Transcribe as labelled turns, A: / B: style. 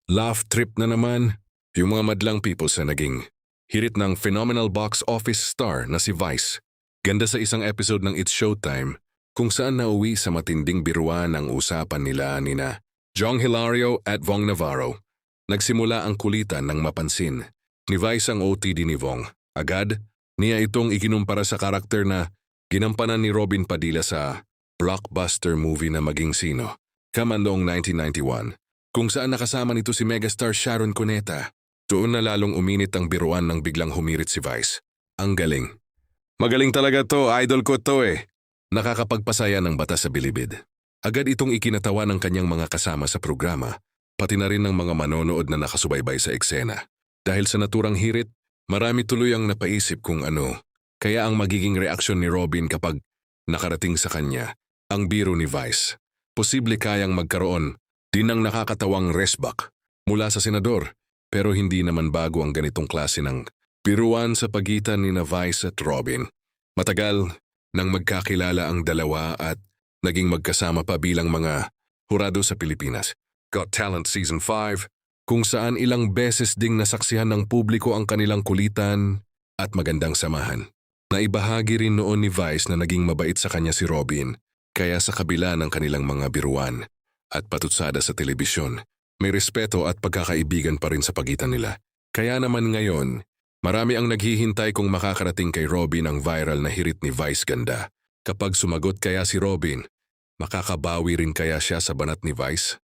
A: Laugh trip na naman. Yung mga madlang people sa naging hirit ng phenomenal box office star na si Vice. Ganda sa isang episode ng It's Showtime kung saan nauwi sa matinding biruan ang usapan nila nina Jong Hilario at Vong Navarro. Nagsimula ang kulitan nang mapansin ni Vice ang OTD ni Vong. Agad, niya itong ikinumpara sa karakter na ginampanan ni Robin Padilla sa blockbuster movie na Maging Sino, Kaman noong 1991, kung saan nakasama nito si megastar Sharon Cuneta. Doon na lalong uminit ang biruan nang biglang humirit si Vice. Ang galing. Magaling talaga to, idol ko to eh. Nakakapagpasaya ng bata sa bilibid. Agad itong ikinatawa ng kanyang mga kasama sa programa, pati na rin ng mga manonood na nakasubaybay sa eksena. Dahil sa naturang hirit, marami tuloy ang napaisip kung ano, kaya ang magiging reaksyon ni Robin kapag nakarating sa kanya ang biro ni Vice. Posible kayang magkaroon din ng nakakatawang resback mula sa senador, pero hindi naman bago ang ganitong klase ng biruan sa pagitan ni Vice at Robin. Matagal nang magkakilala ang dalawa at naging magkasama pa bilang mga hurado sa Pilipinas Got Talent Season 5, kung saan ilang beses ding nasaksihan ng publiko ang kanilang kulitan at magandang samahan. Naibahagi rin noon ni Vice na naging mabait sa kanya si Robin, kaya sa kabila ng kanilang mga biruan at patutsada sa telebisyon, may respeto at pagkakaibigan pa rin sa pagitan nila. Kaya naman ngayon, marami ang naghihintay kung makakarating kay Robin ang viral na hirit ni Vice ganda. Kapag sumagot kaya si Robin, makakabawi rin kaya siya sa banat ni Vice?